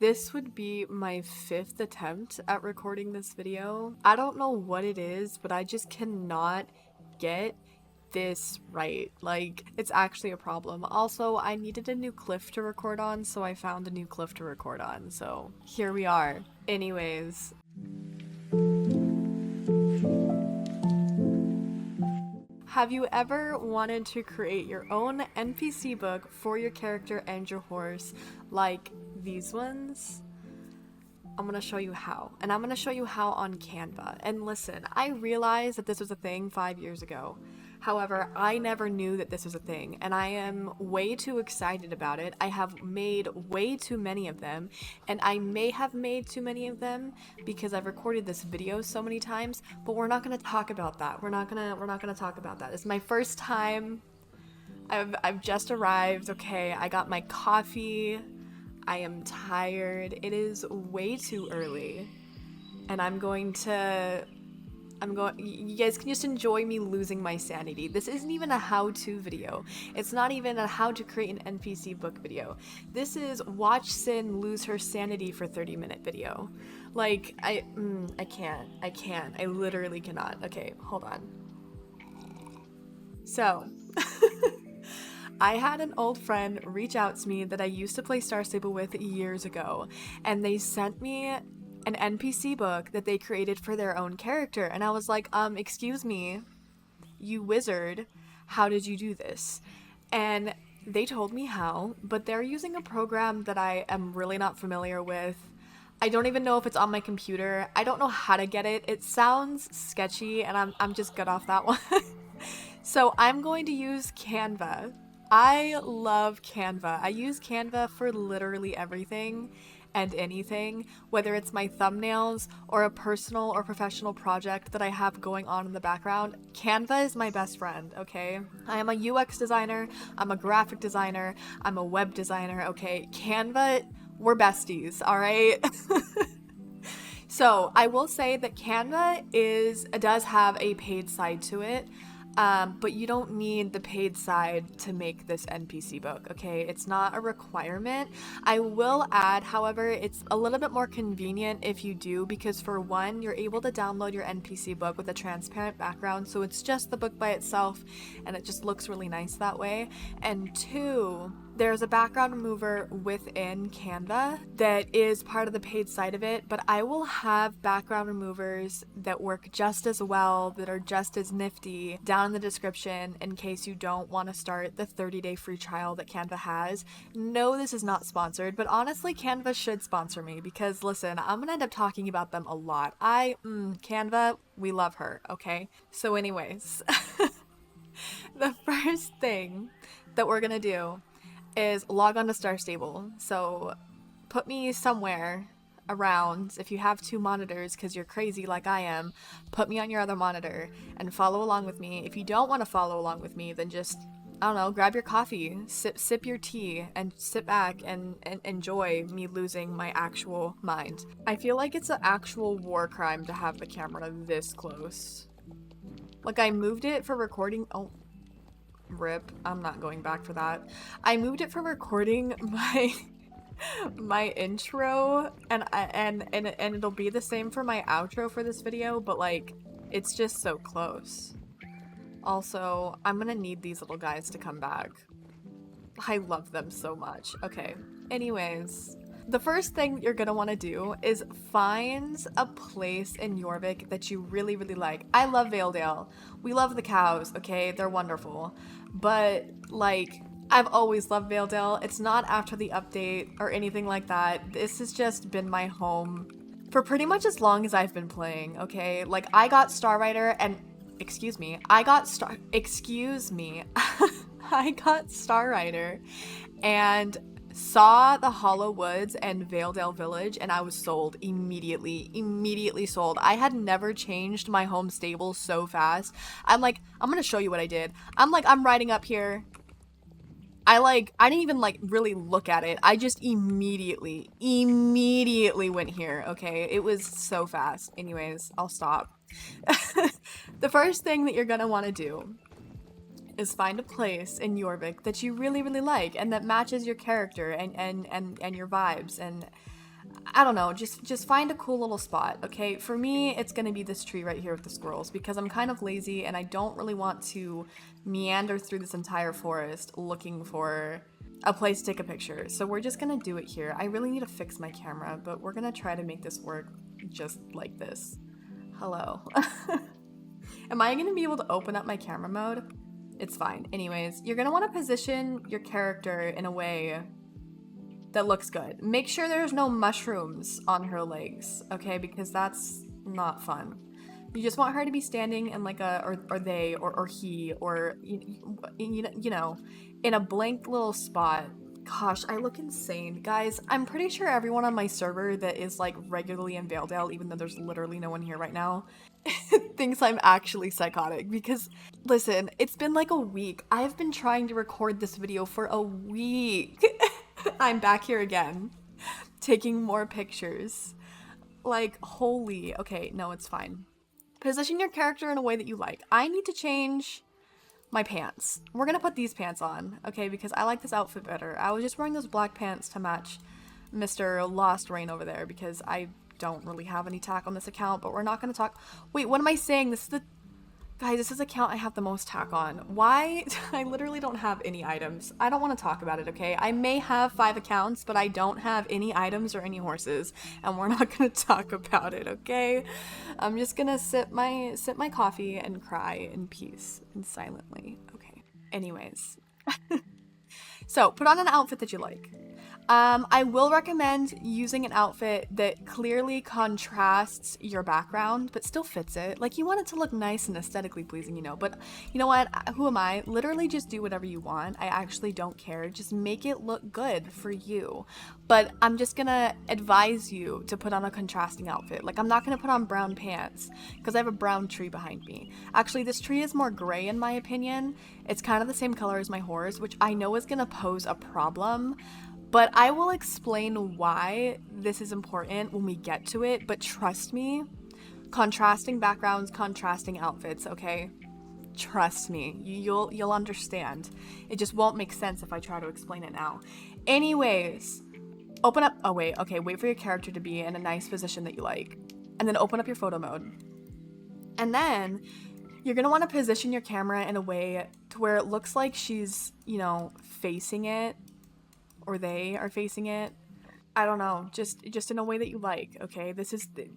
This would be my 5th attempt at recording this video. I don't know what it is, but I just cannot get this right. Like, it's actually a problem. Also, I needed a new cliff to record on, so I found a new cliff to record on. So here we are. Anyways. Have you ever wanted to create your own NPC book for your character and your horse, like these ones? I'm gonna show you how, and I'm gonna show you how on Canva. And listen, I realized that this was a thing 5 years ago. However, I never knew that this was a thing, and I am way too excited about it. I have made way too many of them, and I may have made too many of them because I've recorded this video so many times, but we're not gonna talk about that. We're not gonna talk about that. It's my first time. I've just arrived, okay? I got my coffee. I am tired. It is way too early, and you guys can just enjoy me losing my sanity. This isn't even a how-to video. It's not even a how to create an NPC book video. This is watch Sin lose her sanity for 30-minute video. Like, I can't. I literally cannot. Okay, hold on. So, I had an old friend reach out to me that I used to play Star Stable with years ago, and they sent me an NPC book that they created for their own character, and I was like, excuse me, you wizard, how did you do this? And they told me how, but they're using a program that I am really not familiar with. I don't even know if it's on my computer. I don't know how to get it. It sounds sketchy, and I'm just good off that one. So I'm going to use Canva. I love Canva. I use Canva for literally everything and anything, whether it's my thumbnails or a personal or professional project that I have going on in the background. Canva is my best friend, okay? I am a UX designer, I'm a graphic designer, I'm a web designer, okay? Canva, we're besties, all right? So I will say that Canva does have a paid side to it. But you don't need the paid side to make this NPC book, okay? It's not a requirement. I will add, however, it's a little bit more convenient if you do, because for one, you're able to download your NPC book with a transparent background, so it's just the book by itself, and it just looks really nice that way. And two, there's a background remover within Canva that is part of the paid side of it, but I will have background removers that work just as well, that are just as nifty, down in the description in case you don't want to start the 30-day free trial that Canva has. No, this is not sponsored, but honestly, Canva should sponsor me because, listen, I'm gonna end up talking about them a lot. Canva, we love her, okay? So anyways, the first thing that we're gonna do is log on to Star Stable. So put me somewhere around. If you have 2 monitors because you're crazy like I am, put me on your other monitor and follow along with me. If you don't want to follow along with me, then just, I don't know, grab your coffee, sip your tea, and sit back and enjoy me losing my actual mind. I feel like it's an actual war crime to have the camera this close. Like, I moved it for recording. Oh, rip, I'm not going back for that. I moved it for recording my intro, and it'll be the same for my outro for this video, but like, it's just so close. Also, I'm gonna need these little guys to come back. I love them so much. Okay, anyways, the first thing that you're gonna want to do is find a place in Jorvik that you really, really like. I love Valedale. We love the cows, okay? They're wonderful. But, like, I've always loved Valedale. It's not after the update or anything like that. This has just been my home for pretty much as long as I've been playing, okay? Like, I got Star Rider and... I got Star Rider and saw the Hollow Woods and Valedale Village, and I was sold immediately sold. I had never changed my home stable so fast. I'm gonna show you what I did. I'm riding up here. I didn't even really look at it. I just immediately went here, okay? It was so fast. Anyways, I'll stop. The first thing that you're gonna want to do is find a place in Jorvik that you really, really like and that matches your character and your vibes. And I don't know, just find a cool little spot, okay? For me, it's gonna be this tree right here with the squirrels because I'm kind of lazy and I don't really want to meander through this entire forest looking for a place to take a picture. So we're just gonna do it here. I really need to fix my camera, but we're gonna try to make this work just like this. Hello. Am I gonna be able to open up my camera mode? It's fine. Anyways, you're gonna wanna position your character in a way that looks good. Make sure there's no mushrooms on her legs, okay? Because that's not fun. You just want her to be standing in like a, or they, or he, or, you know, in a blank little spot. Gosh, I look insane. Guys, I'm pretty sure everyone on my server that is like regularly in Valedale, even though there's literally no one here right now, thinks I'm actually psychotic because, listen, it's been like a week. I've been trying to record this video for a week. I'm back here again, taking more pictures. Like, holy, okay, no, it's fine. Position your character in a way that you like. I need to change my pants. We're gonna put these pants on, okay, because I like this outfit better. I was just wearing those black pants to match Mr. Lost Rain over there because I don't really have any tack on this account, but we're not gonna talk. Wait, what am I saying? This is the Guys, this is the account I have the most tack on. Why? I literally don't have any items. I don't want to talk about it, okay? I may have 5 accounts, but I don't have any items or any horses, and we're not gonna talk about it, okay? I'm just gonna sip my coffee and cry in peace and silently. Okay. Anyways. So, put on an outfit that you like. I will recommend using an outfit that clearly contrasts your background, but still fits it. Like, you want it to look nice and aesthetically pleasing, you know, but you know what? Who am I? Literally just do whatever you want. I actually don't care. Just make it look good for you. But I'm just gonna advise you to put on a contrasting outfit. Like, I'm not gonna put on brown pants because I have a brown tree behind me. Actually, this tree is more gray in my opinion. It's kind of the same color as my horse, which I know is gonna pose a problem. But I will explain why this is important when we get to it, but trust me, contrasting backgrounds, contrasting outfits, okay? Trust me, you'll understand. It just won't make sense if I try to explain it now. Anyways, open up, oh wait, okay, wait for your character to be in a nice position that you like, and then open up your photo mode. And then you're gonna wanna position your camera in a way to where it looks like she's, you know, facing it, or they are facing it. I don't know, just in a way that you like, okay?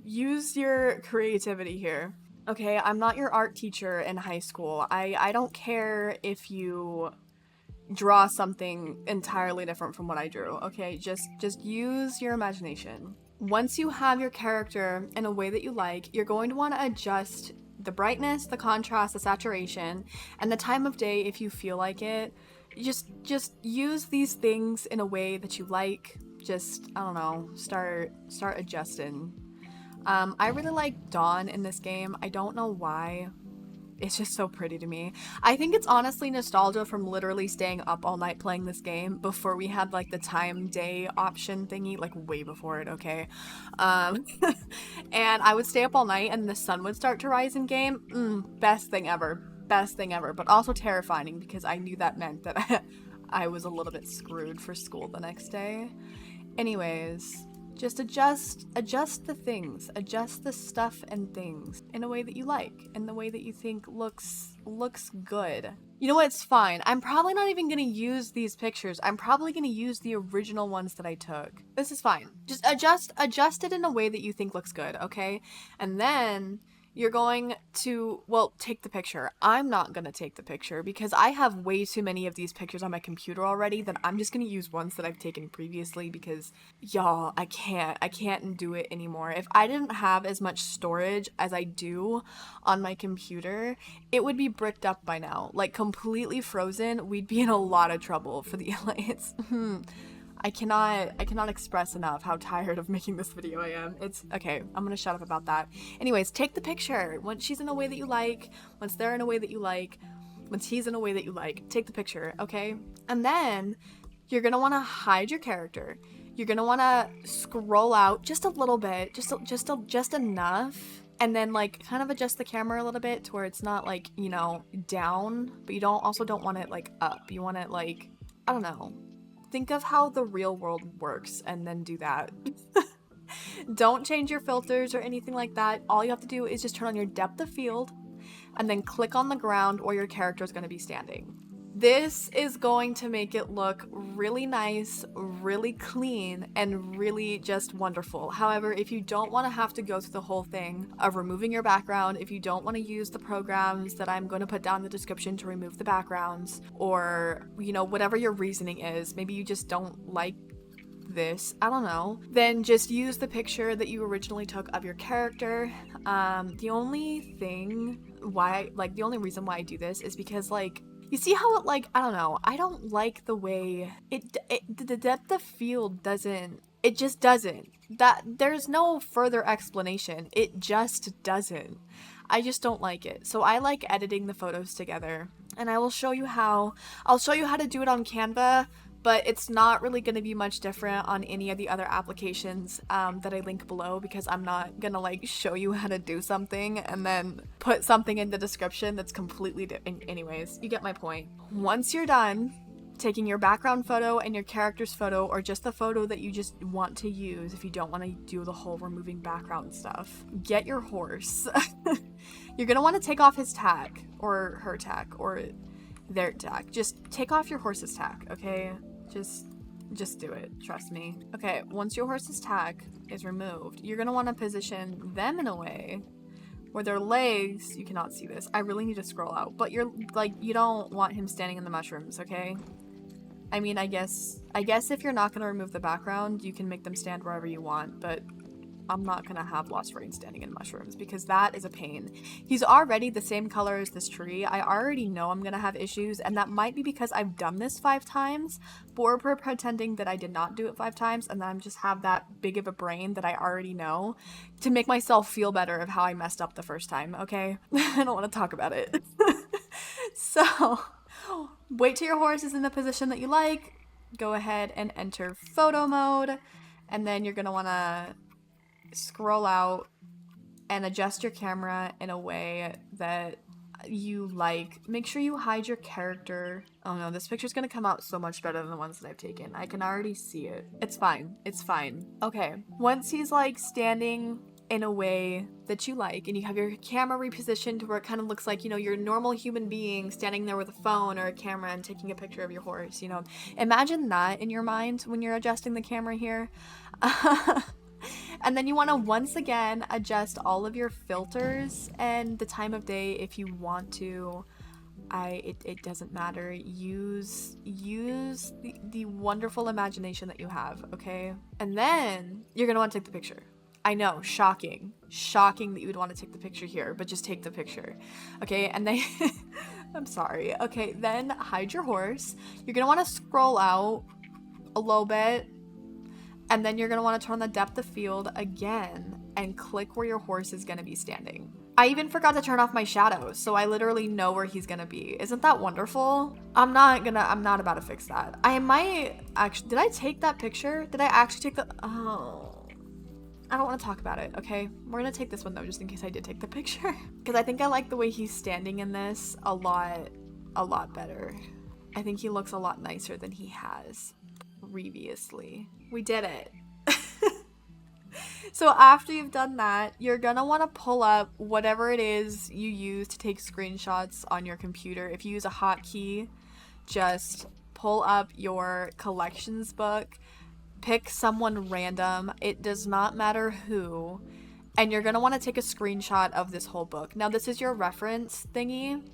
Use your creativity here. Okay, I'm not your art teacher in high school. I don't care if you draw something entirely different from what I drew, okay? Just use your imagination. Once you have your character in a way that you like, you're going to want to adjust the brightness, the contrast, the saturation, and the time of day if you feel like it. Just use these things in a way that you like. Just, I don't know, start adjusting. I really like dawn in this game. I don't know why. It's just so pretty to me. I think it's honestly nostalgia from literally staying up all night playing this game before we had like the time day option thingy, like way before it, okay? And I would stay up all night and the sun would start to rise in game. Best thing ever. Best thing ever, but also terrifying because I knew that meant that I was a little bit screwed for school the next day. Anyways, just adjust the things, adjust the stuff and things in a way that you like, in the way that you think looks good. You know what, it's fine. I'm probably not even gonna use these pictures. I'm probably gonna use the original ones that I took. This is fine. Just adjust it in a way that you think looks good, okay? And then you're going to, well, take the picture. I'm not gonna take the picture because I have way too many of these pictures on my computer already that I'm just gonna use ones that I've taken previously because, y'all, I can't do it anymore. If I didn't have as much storage as I do on my computer, it would be bricked up by now. Like, completely frozen, we'd be in a lot of trouble for the Alliance. I cannot express enough how tired of making this video I am. It's okay, I'm gonna shut up about that. Anyways, take the picture. Once she's in a way that you like, once they're in a way that you like, once he's in a way that you like, take the picture, okay? And then you're gonna wanna hide your character. You're gonna wanna scroll out just a little bit, just enough. And then like kind of adjust the camera a little bit to where it's not like, you know, down, but you don't want it like up. You want it like, I don't know. Think of how the real world works and then do that. Don't change your filters or anything like that. All you have to do is just turn on your depth of field and then click on the ground where your character is going to be standing. This is going to make it look really nice, really clean, and really just wonderful. However, if you don't want to have to go through the whole thing of removing your background, if you don't want to use the programs that I'm going to put down in the description to remove the backgrounds, or, you know, whatever your reasoning is, maybe you just don't like this, I don't know, then just use the picture that you originally took of your character. The only reason why I do this is because, like, you see how it, like, I don't know, I don't like the way the depth of field doesn't, it just doesn't, that there's no further explanation, it just doesn't. I just don't like it. So I like editing the photos together, and I will show you how. I'll show you how to do it on Canva, but it's not really going to be much different on any of the other applications that I link below, because I'm not gonna like show you how to do something and then put something in the description that's completely different. Anyways, you get my point. Once you're done taking your background photo and your character's photo, or just the photo that you just want to use if you don't want to do the whole removing background stuff, get your horse. You're gonna want to take off his tag, or her tag, or their tag. Just take off your horse's tag, okay? Just do it, trust me. Okay, once your horse's tag is removed, you're gonna want to position them in a way where their legs, you cannot see this, I really need to scroll out, but you're like, you don't want him standing in the mushrooms, okay? I mean, I guess if you're not gonna remove the background, you can make them stand wherever you want, but I'm not gonna have Lost Rain standing in mushrooms because that is a pain. He's already the same color as this tree. I already know I'm gonna have issues, and that might be because I've done this 5 times, but we're pretending that I did not do it 5 times, and then I just have that big of a brain that I already know to make myself feel better of how I messed up the first time, okay? I don't want to talk about it. So, wait till your horse is in the position that you like. Go ahead and enter photo mode, and then you're gonna wanna scroll out and adjust your camera in a way that you like. Make sure you hide your character. Oh no, this picture's gonna come out so much better than the ones that I've taken. I can already see it. It's fine. It's fine. Okay, once he's like standing in a way that you like, and you have your camera repositioned to where it kind of looks like, you know, you're a normal human being standing there with a phone or a camera and taking a picture of your horse, you know. Imagine that in your mind when you're adjusting the camera here. And then you want to once again adjust all of your filters and the time of day if you want to. It doesn't matter. Use the wonderful imagination that you have, okay? And then you're gonna want to take the picture. I know, shocking that you would want to take the picture here, but just take the picture, okay? And then I'm sorry. Okay, then hide your horse. You're gonna want to scroll out a little bit. And then you're going to want to turn on the depth of field again and click where your horse is going to be standing. I even forgot to turn off my shadows, so I literally know where he's going to be. Isn't that wonderful? I'm not about to fix that. I might actually, did I take that picture? Did I actually take the, oh, I don't want to talk about it, okay? We're going to take this one though, just in case I did take the picture. Because I think I like the way he's standing in this a lot better. I think he looks a lot nicer than he has previously. We did it. So after you've done that, you're gonna want to pull up whatever it is you use to take screenshots on your computer. If you use a hotkey, just pull up your collections book, pick someone random, it does not matter who, and you're gonna want to take a screenshot of this whole book. Now this is your reference thingy,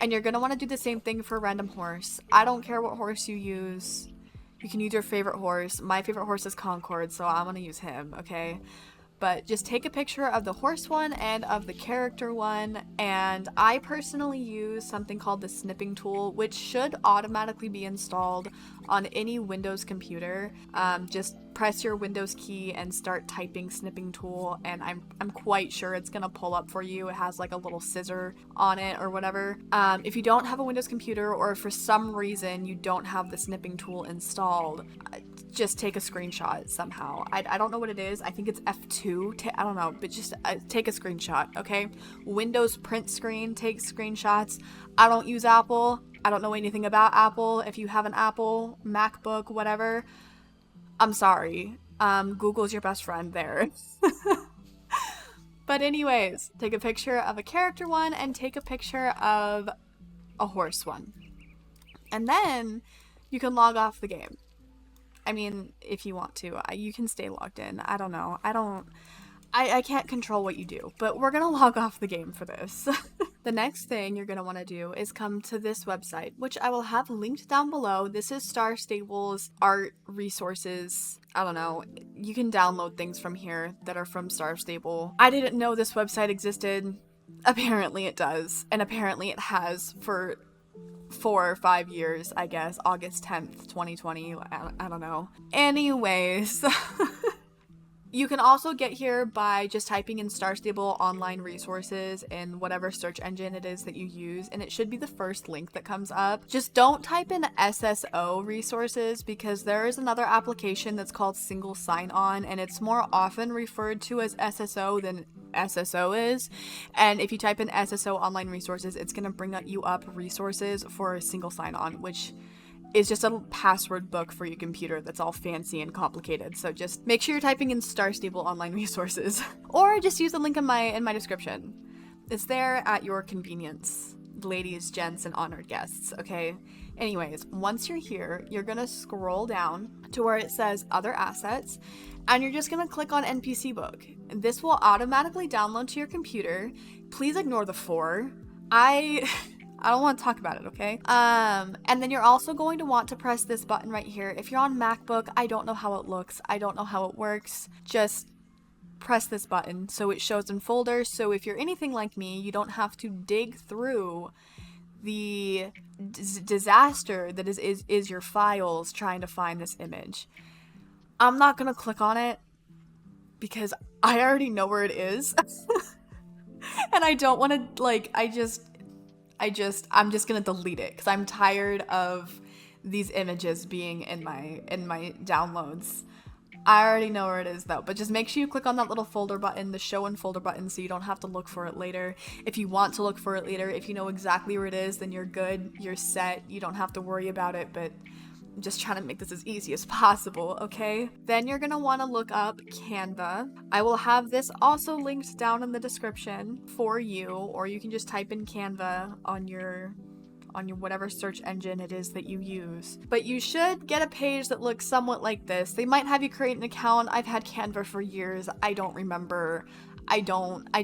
and you're gonna want to do the same thing for random horse. I don't care what horse you use. You can use your favorite horse. My favorite horse is Concord, so I'm gonna use him, okay? But just take a picture of the horse one and of the character one, and I personally use something called the snipping tool, which should automatically be installed on any Windows computer. Just press your Windows key and start typing snipping tool, and I'm quite sure it's gonna pull up for you. It has like a little scissor on it or whatever. If you don't have a Windows computer, or for some reason you don't have the snipping tool installed, just take a screenshot somehow. I don't know what it is. I think it's F2. I don't know, but just take a screenshot, okay? Windows print screen takes screenshots. I don't use Apple. I don't know anything about Apple. If you have an Apple, MacBook, whatever, I'm sorry. Google's your best friend there. But anyways, take a picture of a character one and take a picture of a horse one. And then you can log off the game. I mean, if you want to, you can stay logged in. I don't know. I can't control what you do, but we're gonna log off the game for this. The next thing you're gonna want to do is come to this website, which I will have linked down below. This is Star Stable's art resources. I don't know. You can download things from here that are from Star Stable. I didn't know this website existed. Apparently it does, and apparently it has for 4 or 5 years, I guess. August 10th, 2020. I don't know. Anyways. You can also get here by just typing in Star Stable online resources in whatever search engine it is that you use, and it should be the first link that comes up. Just don't type in SSO resources, because there is another application that's called single sign-on, and it's more often referred to as SSO than SSO is. And if you type in SSO online resources, it's going to bring you up resources for single sign-on, which is just a password book for your computer that's all fancy and complicated. So just make sure you're typing in Star Stable online resources, or just use the link in my description. It's there at your convenience, ladies, gents, and honored guests, okay? Anyways, once you're here, you're gonna scroll down to where it says Other Assets, and you're just gonna click on NPC Book. This will automatically download to your computer. Please ignore the 4. I don't want to talk about it, okay? And then you're also going to want to press this button right here. If you're on MacBook, I don't know how it looks. I don't know how it works. Just press this button so it shows in folders. So if you're anything like me, you don't have to dig through the disaster that is your files trying to find this image. I'm not going to click on it because I already know where it is. And I don't want to, like, I'm just gonna delete it because I'm tired of these images being in my downloads. I already know where it is though, but just make sure you click on that little folder button, the show in folder button, so you don't have to look for it later. If you want to look for it later, if you know exactly where it is, then you're good, you're set, you don't have to worry about it, but I'm just trying to make this as easy as possible, okay? Then you're gonna want to look up Canva. I will have this also linked down in the description for you, or you can just type in Canva on your whatever search engine it is that you use. But you should get a page that looks somewhat like this. They might have you create an account. I've had Canva for years. I don't remember. I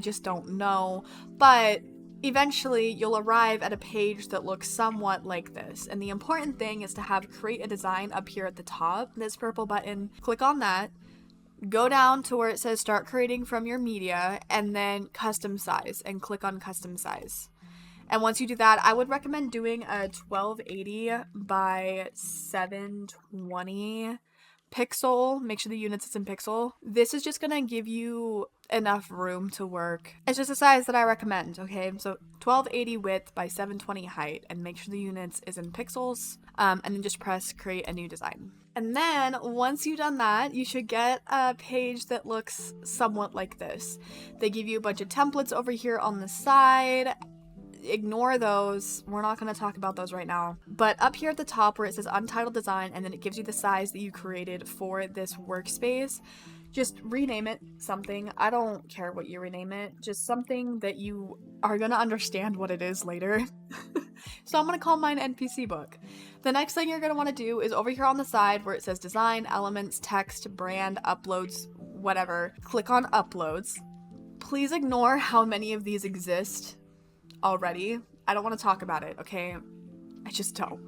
just don't know. But eventually, you'll arrive at a page that looks somewhat like this. And the important thing is to have create a design up here at the top, this purple button. Click on that, go down to where it says start creating from your media, and then custom size, and click on custom size. And once you do that, I would recommend doing a 1280 by 720 pixel. Make sure the units is in pixel. This is just gonna give you enough room to work. It's just a size that I recommend, okay? So 1280 width by 720 height, and make sure the units is in pixels, and then just press create a new design. And then once you've done that, you should get a page that looks somewhat like this. They give you a bunch of templates over here on the side. Ignore those. We're not going to talk about those right now. But up here at the top where it says untitled design, and then it gives you the size that you created for this workspace, just rename it something. I don't care what you rename it. Just something that you are going to understand what it is later. So I'm going to call mine NPC book. The next thing you're going to want to do is over here on the side where it says design, elements, text, brand, uploads, whatever. Click on uploads. Please ignore how many of these exist already. I don't want to talk about it, okay? I just don't.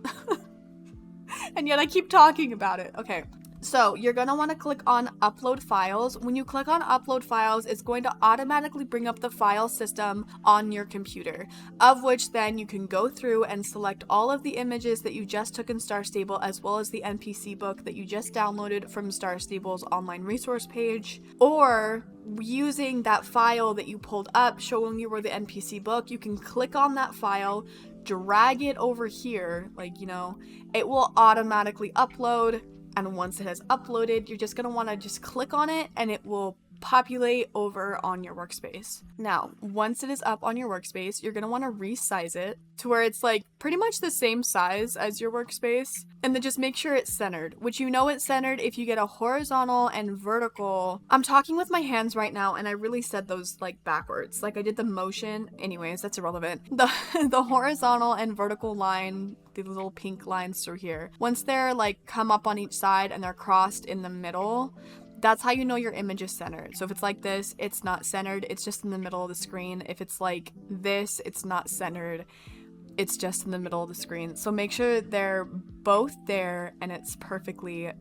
And yet I keep talking about it. Okay. So you're going to want to click on upload files. When you click on upload files, it's going to automatically bring up the file system on your computer, of which then you can go through and select all of the images that you just took in Star Stable, as well as the NPC book that you just downloaded from Star Stable's online resource page, or using that file that you pulled up showing you where the NPC book, you can click on that file, drag it over here, like, you know, it will automatically upload. And once it has uploaded, you're just going to want to just click on it and it will populate over on your workspace. Now, once it is up on your workspace, you're going to want to resize it to where it's like pretty much the same size as your workspace. And then just make sure it's centered, which you know it's centered if you get a horizontal and vertical. I'm talking with my hands right now and I really said those like backwards. Like I did the motion. Anyways, that's irrelevant. The horizontal and vertical line, the little pink lines through here, once they're like come up on each side and they're crossed in the middle, that's how you know your image is centered. So if it's like this, it's not centered, it's just in the middle of the screen. If it's like this, it's not centered, it's just in the middle of the screen. So make sure they're both there and it's perfectly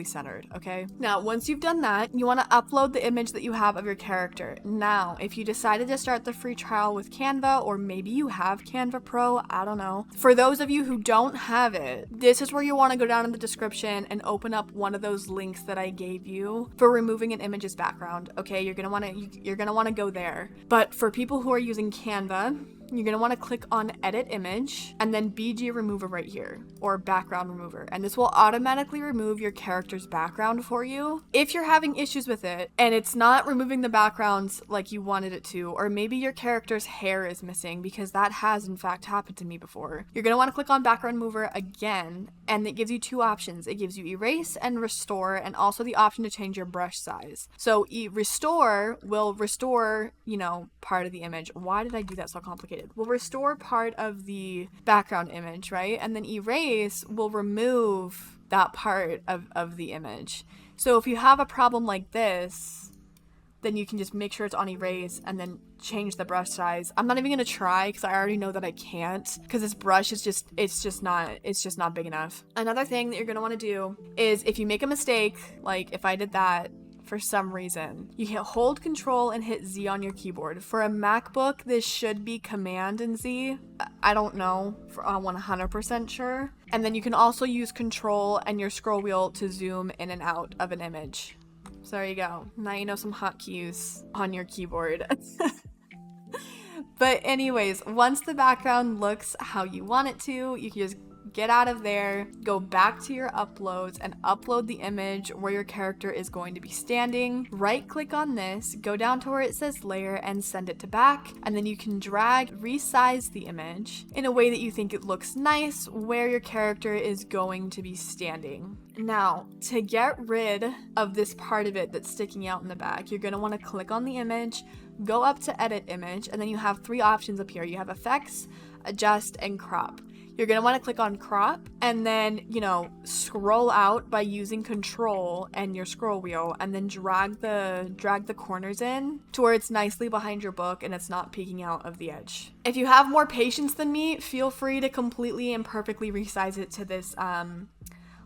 centered, okay? Now, once you've done that, you want to upload the image that you have of your character. Now, if you decided to start the free trial with Canva, or maybe you have Canva Pro, I don't know. For those of you who don't have it, this is where you want to go down in the description and open up one of those links that I gave you for removing an image's background, okay? You're gonna want to go there. But for people who are using Canva, you're going to want to click on edit image and then BG remover right here, or background remover, and this will automatically remove your character's background for you. If you're having issues with it and it's not removing the backgrounds like you wanted it to, or maybe your character's hair is missing, because that has in fact happened to me before, you're going to want to click on background remover again, and it gives you two options. It gives you erase and restore, and also the option to change your brush size. So restore will restore, you know, part of the image. Why did I do that so complicated? Will restore part of the background image, right? And then erase will remove that part of the image. So if you have a problem like this, then you can just make sure it's on erase and then change the brush size. I'm not even gonna try because I already know that I can't, because this brush is just not big enough. Another thing that you're gonna want to do is, if you make a mistake, like if I did that for some reason, you can hold Control and hit Z on your keyboard. For a MacBook, this should be Command and Z. I don't know, I'm 100% sure. And then you can also use Control and your scroll wheel to zoom in and out of an image. So there you go. Now you know some hotkeys on your keyboard. But anyways, once the background looks how you want it to, you can just get out of there, go back to your uploads and upload the image where your character is going to be standing. Right click on this, go down to where it says layer and send it to back, and then you can drag, resize the image in a way that you think it looks nice where your character is going to be standing. Now, to get rid of this part of it that's sticking out in the back, you're going to want to click on the image, go up to edit image, and then you have three options up here. You have effects, adjust, and crop. You're going to want to click on crop and then, you know, scroll out by using Control and your scroll wheel, and then drag the corners in to where it's nicely behind your book and it's not peeking out of the edge. If you have more patience than me, feel free to completely and perfectly resize it to this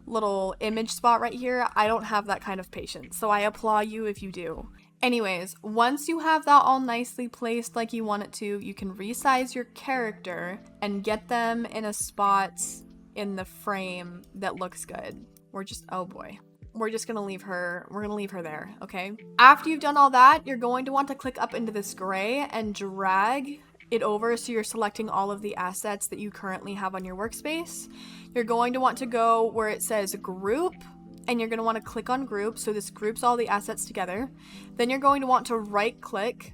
little image spot right here. I don't have that kind of patience, so I applaud you if you do. Anyways, once you have that all nicely placed like you want it to, you can resize your character and get them in a spot in the frame that looks good. Oh boy. We're just gonna leave her, there, okay? After you've done all that, you're going to want to click up into this gray and drag it over so you're selecting all of the assets that you currently have on your workspace. You're going to want to go where it says group, and you're going to want to click on group, so this groups all the assets together. Then you're going to want to right click,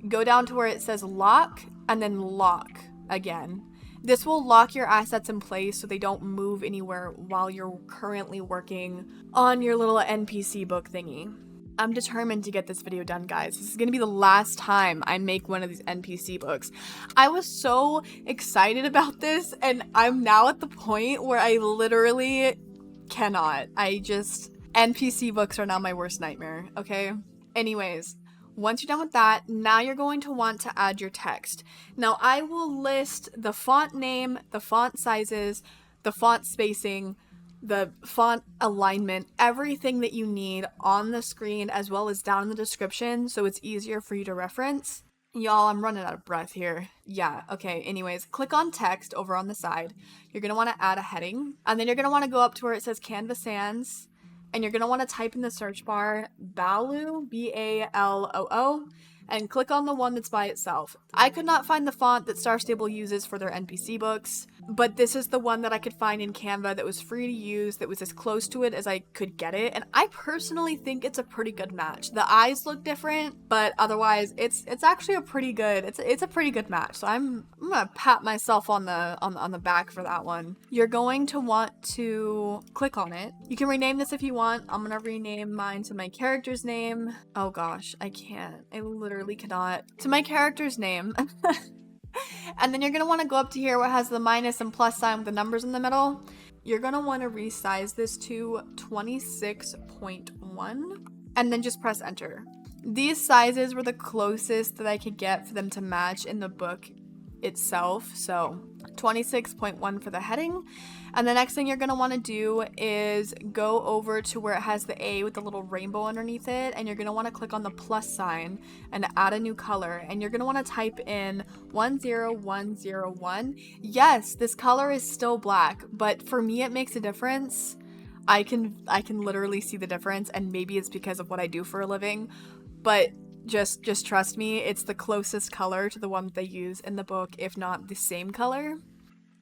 go down to where it says lock, and then lock again. This will lock your assets in place so they don't move anywhere while you're currently working on your little NPC book thingy. I'm determined to get this video done, guys. This is going to be the last time I make one of these NPC books. I was so excited about this, and I'm now at the point where I literally cannot. NPC books are now my worst nightmare, okay? Anyways, once you're done with that, now you're going to want to add your text. Now, I will list the font name, the font sizes, the font spacing, the font alignment, everything that you need on the screen as well as down in the description so it's easier for you to reference. Y'all, I'm running out of breath here. Yeah, okay, anyways, click on text over on the side. You're going to want to add a heading, and then you're going to want to go up to where it says Canva Sans, and you're going to want to type in the search bar Baloo, B-A-L-O-O, and click on the one that's by itself. I could not find the font that Star Stable uses for their NPC books, but this is the one that I could find in Canva that was free to use, that was as close to it as I could get it, and I personally think it's a pretty good match. The eyes look different, but otherwise it's actually a pretty good, it's a pretty good match. So I'm gonna pat myself on the back for that one. You're going to want to click on it. You can rename this if you want. I'm gonna rename mine to my character's name. Oh gosh, I can't. I literally cannot. To my character's name. And then you're gonna want to go up to here where it has the minus and plus sign with the numbers in the middle. You're gonna want to resize this to 26.1 and then just press enter. These sizes were the closest that I could get for them to match in the book itself. So 26.1 for the heading. And the next thing you're going to want to do is go over to where it has the A with the little rainbow underneath it, and you're going to want to click on the plus sign and add a new color, and you're going to want to type in 10101. Yes, this color is still black, but for me it makes a difference. I can literally see the difference, and maybe it's because of what I do for a living, but just trust me, it's the closest color to the one that they use in the book, if not the same color.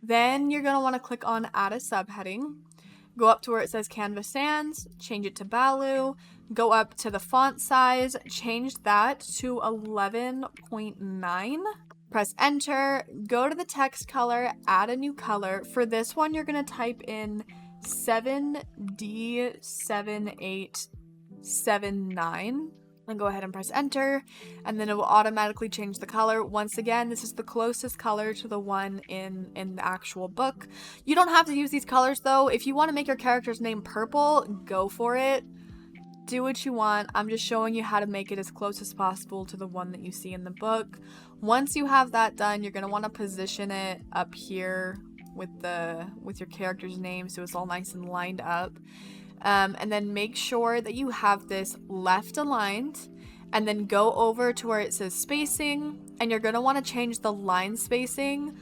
Then you're going to want to click on add a subheading, go up to where it says Canva Sans, change it to Baloo, go up to the font size, change that to 11.9, press enter, go to the text color, add a new color. For this one, you're going to type in 7D7879. And go ahead and press enter, and then it will automatically change the color. Once again, this is the closest color to the one in the actual book. You don't have to use these colors though. If you want to make your character's name purple, go for it. Do what you want. I'm just showing you how to make it as close as possible to the one that you see in the book. Once you have that done, you're going to want to position it up here with your character's name so it's all nice and lined up. And then make sure that you have this left aligned, and then go over to where it says spacing, and you're going to want to change the line spacing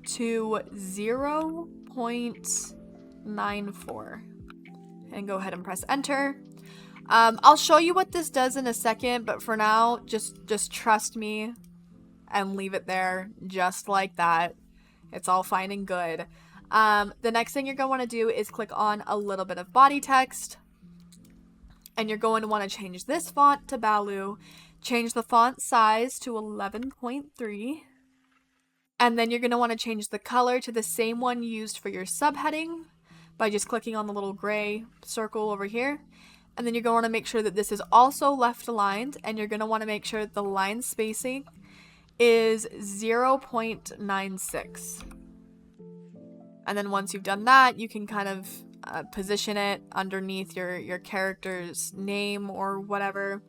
to 0.94 and go ahead and press enter. I'll show you what this does in a second, but for now, just trust me and leave it there just like that. It's all fine and good. The next thing you're going to want to do is click on a little bit of body text, and you're going to want to change this font to Baloo, change the font size to 11.3, and then you're going to want to change the color to the same one used for your subheading by just clicking on the little gray circle over here. And then you're going to want to make sure that this is also left aligned, and you're going to want to make sure that the line spacing is 0.96. And then once you've done that, you can kind of position it underneath your character's name or whatever.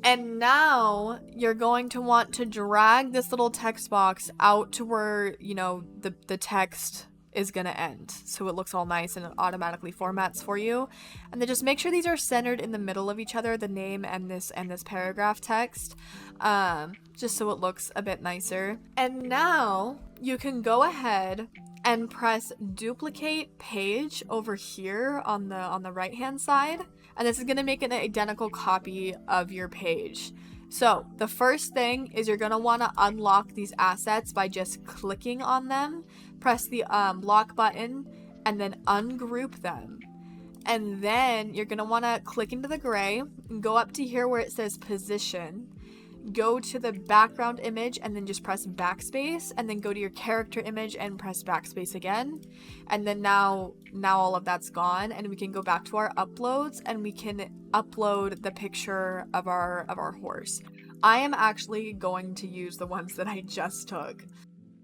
And now you're going to want to drag this little text box out to where, you know, the text is going to end. So it looks all nice and it automatically formats for you. And then just make sure these are centered in the middle of each other, the name and this paragraph text, just so it looks a bit nicer. And now you can go ahead and press duplicate page over here on the right hand side, and this is going to make an identical copy of your page. So the first thing is you're going to want to unlock these assets by just clicking on them, press the lock button, and then ungroup them. And then you're going to want to click into the gray and go up to here where it says position, go to the background image and then just press backspace, and then go to your character image and press backspace again. And then now all of that's gone, and we can go back to our uploads and we can upload the picture of our horse. I am actually going to use the ones that I just took.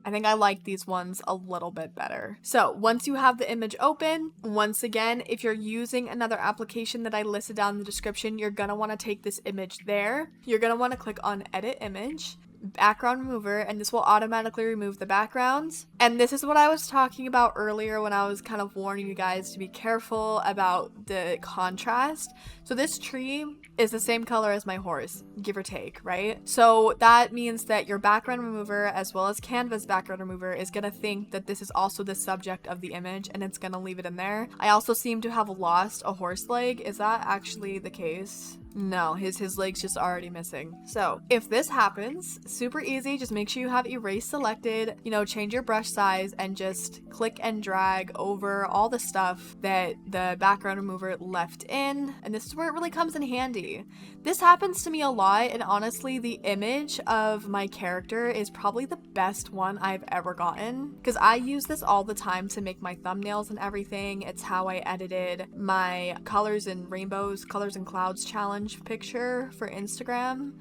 I think I like these ones a little bit better. So once you have the image open, once again, if you're using another application that I listed down in the description, you're gonna wanna take this image there. You're gonna wanna click on edit image, background remover, and this will automatically remove the backgrounds. And this is what I was talking about earlier when I was kind of warning you guys to be careful about the contrast. So this tree is the same color as my horse, give or take, right? So that means that your background remover as well as Canva's background remover is gonna think that this is also the subject of the image, and it's gonna leave it in there. I also seem to have lost a horse leg. Is that actually the case? No, his leg's just already missing. So if this happens, super easy, just make sure you have erase selected, you know, change your brush size and just click and drag over all the stuff that the background remover left in. And this is where it really comes in handy. This happens to me a lot, and honestly, the image of my character is probably the best one I've ever gotten because I use this all the time to make my thumbnails and everything. It's how I edited my colors and rainbows, colors and clouds challenge picture for Instagram.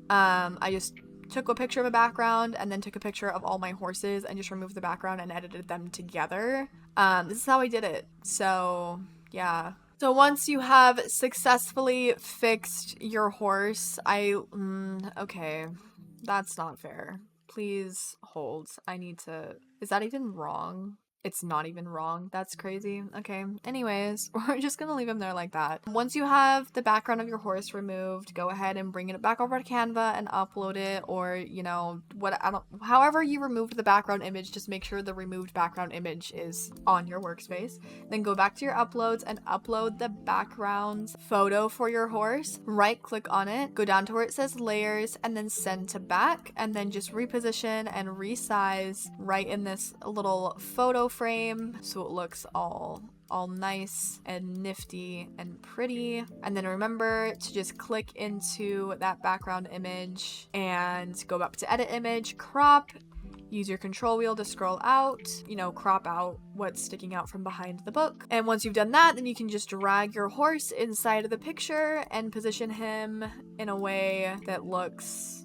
I just took a picture of a background and then took a picture of all my horses and just removed the background and edited them together. This is how I did it. So yeah. So once you have successfully fixed your horse, okay, that's not fair. Please hold. I need to, is that even wrong? It's not even wrong. That's crazy. Okay. Anyways, we're just gonna leave him there like that. Once you have the background of your horse removed, go ahead and bring it back over to Canva and upload it, or, you know, however you removed the background image, just make sure the removed background image is on your workspace. Then go back to your uploads and upload the background photo for your horse. Right click on it, go down to where it says layers, and then send to back, and then just reposition and resize right in this little photo frame so it looks all nice and nifty and pretty. And then remember to just click into that background image and go up to edit image, crop, use your control wheel to scroll out, you know, crop out what's sticking out from behind the book. And once you've done that, then you can just drag your horse inside of the picture and position him in a way that looks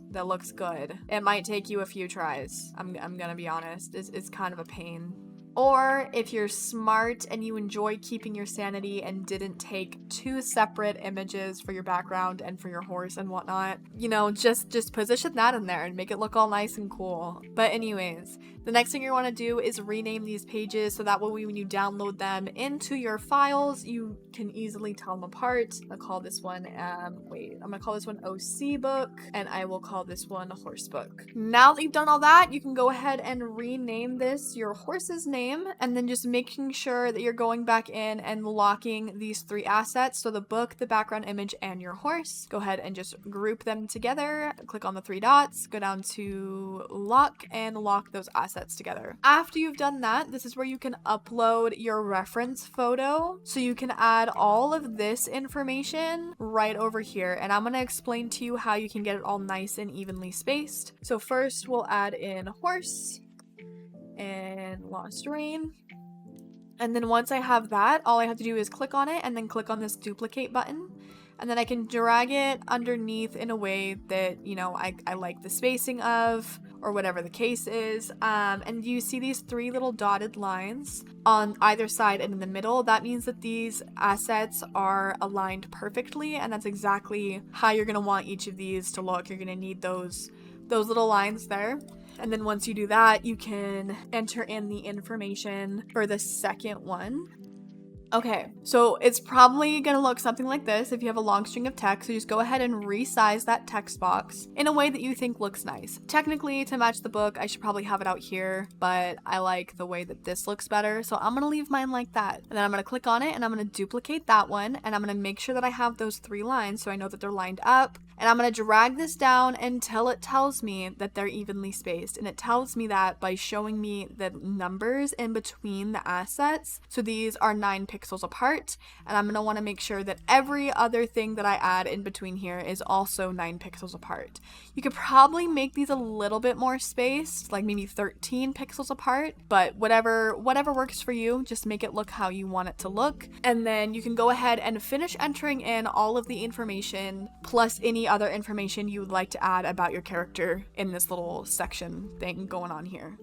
good. It might take you a few tries. I'm gonna be honest. It's kind of a pain. Or if you're smart and you enjoy keeping your sanity and didn't take 2 separate images for your background and for your horse and whatnot, you know, just position that in there and make it look all nice and cool. But anyways, the next thing you want to do is rename these pages so that way when you download them into your files, you can easily tell them apart. I'll call this one, I'm gonna call this one OC book, and I will call this one horse book. Now that you've done all that, you can go ahead and rename this your horse's name, and then just making sure that you're going back in and locking these 3 assets. So the book, the background image, and your horse. Go ahead and just group them together. Click on the 3 dots, go down to lock, and lock those assets together. After you've done that, this is where you can upload your reference photo. So you can add all of this information right over here. And I'm going to explain to you how you can get it all nice and evenly spaced. So first we'll add in horse and lost rain. And then once I have that, all I have to do is click on it and then click on this duplicate button. And then I can drag it underneath in a way that, you know, I like the spacing of, or whatever the case is. And you see these 3 little dotted lines on either side and in the middle. That means that these assets are aligned perfectly, and that's exactly how you're going to want each of these to look. You're going to need those little lines there. And then once you do that, you can enter in the information for the second one. Okay, so it's probably gonna look something like this if you have a long string of text. So just go ahead and resize that text box in a way that you think looks nice. Technically, to match the book, I should probably have it out here, but I like the way that this looks better. So I'm gonna leave mine like that. And then I'm gonna click on it and I'm gonna duplicate that one. And I'm gonna make sure that I have those 3 lines so I know that they're lined up. And I'm gonna drag this down until it tells me that they're evenly spaced. And it tells me that by showing me the numbers in between the assets. So these are 9 pixels apart, and I'm going to want to make sure that every other thing that I add in between here is also 9 pixels apart. You could probably make these a little bit more spaced, like maybe 13 pixels apart, but whatever works for you, just make it look how you want it to look. And then you can go ahead and finish entering in all of the information plus any other information you would like to add about your character in this little section thing going on here.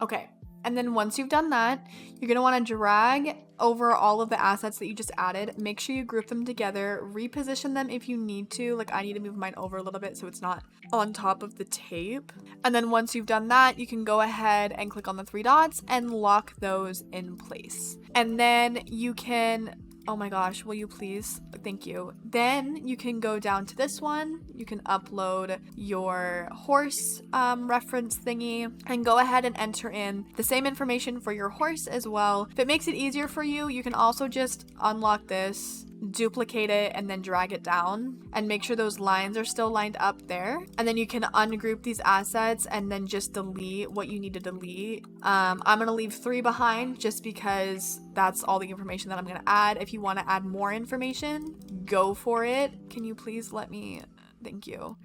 Okay, and then once you've done that, you're going to want to drag over all of the assets that you just added. Make sure you group them together, reposition them if you need to. Like I need to move mine over a little bit so it's not on top of the tape. And then once you've done that, you can go ahead and click on the 3 dots and lock those in place. And then you can Oh my gosh, will you please? Thank you. Then you can go down to this one. You can upload your horse reference thingy and go ahead and enter in the same information for your horse as well. If it makes it easier for you, you can also just unlock this, duplicate it, and then drag it down and make sure those lines are still lined up there. And then you can ungroup these assets and then just delete what you need to delete. I'm gonna leave 3 behind just because that's all the information that I'm gonna add. If you want to add more information, go for it. Can you please let me? Thank you.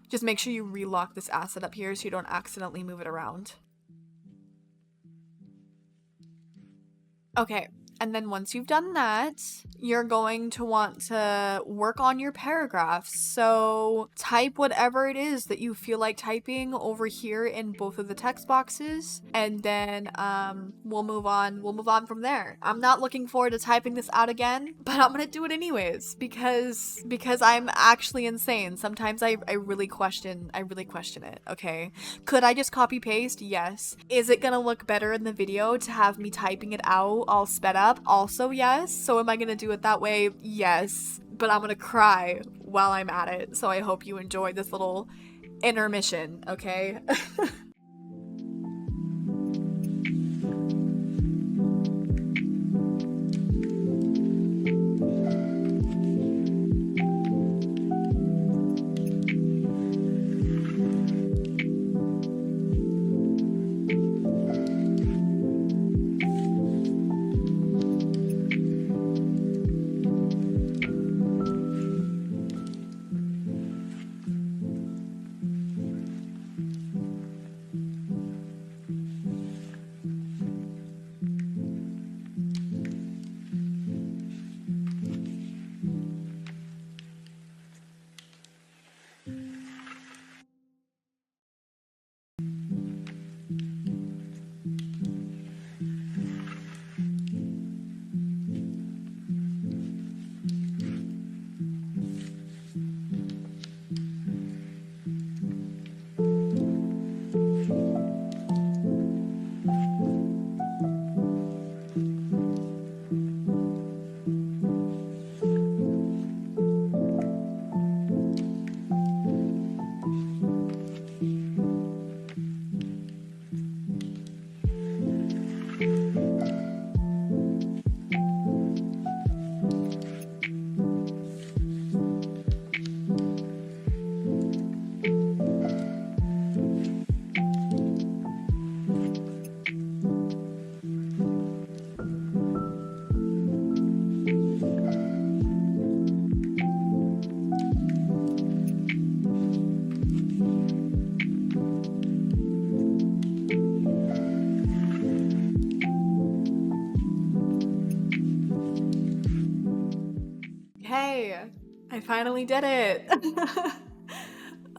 Just make sure you relock this asset up here so you don't accidentally move it around. Okay, and then once you've done that, you're going to want to work on your paragraphs. So type whatever it is that you feel like typing over here in both of the text boxes, and then we'll move on. We'll move on from there. I'm not looking forward to typing this out again, but I'm gonna do it anyways because I'm actually insane. Sometimes I really question it. Okay, could I just copy paste? Yes. Is it gonna look better in the video to have me typing it out all sped up? Also yes. So am I gonna do it that way? Yes. But I'm gonna cry while I'm at it. So I hope you enjoyed this little intermission, okay? Hey, I finally did it.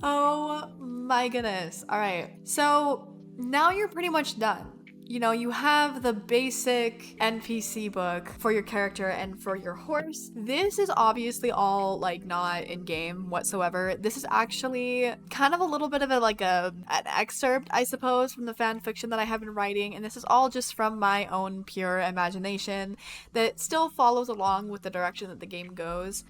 Oh my goodness. All right. So now you're pretty much done. You know, you have the basic NPC book for your character and for your horse. This is obviously all like not in game whatsoever. This is actually kind of a little bit of an excerpt, I suppose, from the fan fiction that I have been writing, and this is all just from my own pure imagination that still follows along with the direction that the game goes.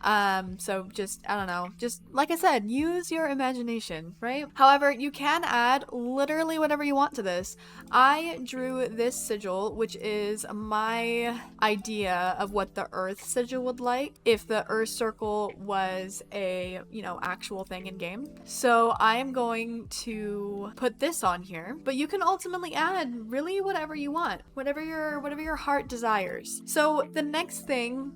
So just, I don't know, just like I said, use your imagination, right? However, you can add literally whatever you want to this. I drew this sigil, which is my idea of what the Earth sigil would like if the Earth circle was a, you know, actual thing in game. So I am going to put this on here, but you can ultimately add really whatever you want, whatever your heart desires. So the next thing,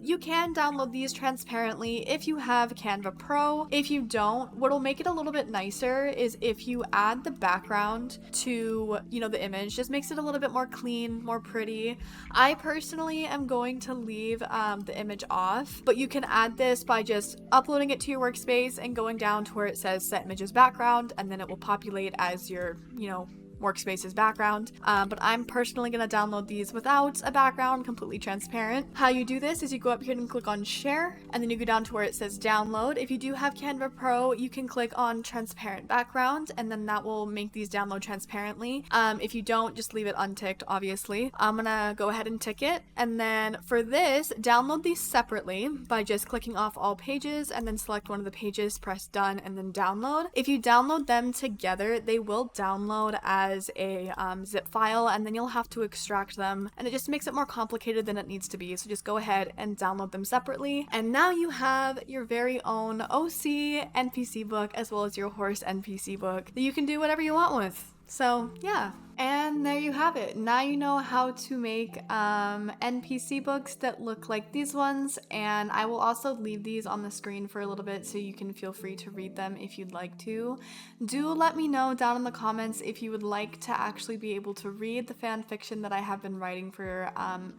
you can download these transparently if you have Canva Pro. If you don't, what'll make it a little bit nicer is if you add the background to, you know, the image, just makes it a little bit more clean, more pretty. I personally am going to leave the image off, but you can add this by just uploading it to your workspace and going down to where it says set images background, and then it will populate as your, you know, workspace's background, but I'm personally gonna download these without a background, completely transparent. How you do this is you go up here and click on share, and then you go down to where it says download. If you do have Canva Pro, you can click on transparent background, and then that will make these download transparently. If you don't, just leave it unticked, obviously. I'm gonna go ahead and tick it, and then for this, download these separately by just clicking off all pages and then select one of the pages, press done, and then download. If you download them together, they will download as a zip file, and then you'll have to extract them, and it just makes it more complicated than it needs to be. So just go ahead and download them separately, and now you have your very own OC NPC book as well as your horse NPC book that you can do whatever you want with. So yeah, and there you have it. Now you know how to make NPC books that look like these ones, and I will also leave these on the screen for a little bit so you can feel free to read them if you'd like to. Do let me know down in the comments if you would like to actually be able to read the fan fiction that I have been writing for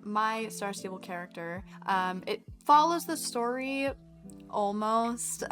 my Star Stable character. It follows the story almost.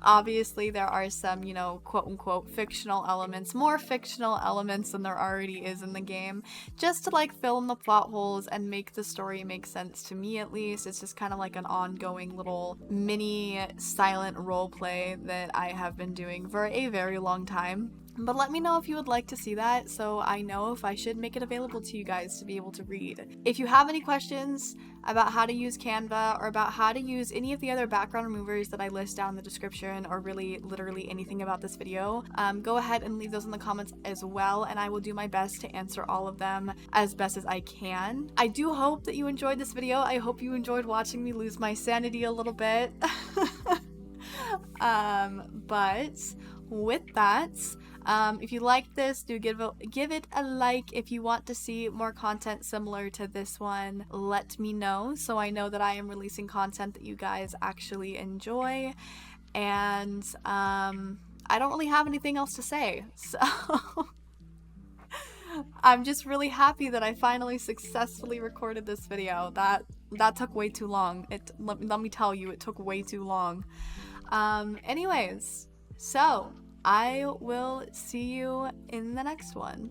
Obviously there are some, you know, quote-unquote fictional elements, more fictional elements than there already is in the game, just to like fill in the plot holes and make the story make sense to me. At least it's just kind of like an ongoing little mini silent role play that I have been doing for a very long time. But let me know if you would like to see that so I know if I should make it available to you guys to be able to read. If you have any questions about how to use Canva or about how to use any of the other background removers that I list down in the description, or really literally anything about this video, go ahead and leave those in the comments as well, and I will do my best to answer all of them as best as I can. I do hope that you enjoyed this video. I hope you enjoyed watching me lose my sanity a little bit. But with that, if you like this, do give it a like. If you want to see more content similar to this one, let me know so I know that I am releasing content that you guys actually enjoy. And I don't really have anything else to say, so I'm just really happy that I finally successfully recorded this video. That took way too long. Let me tell you, it took way too long. Anyways, so I will see you in the next one.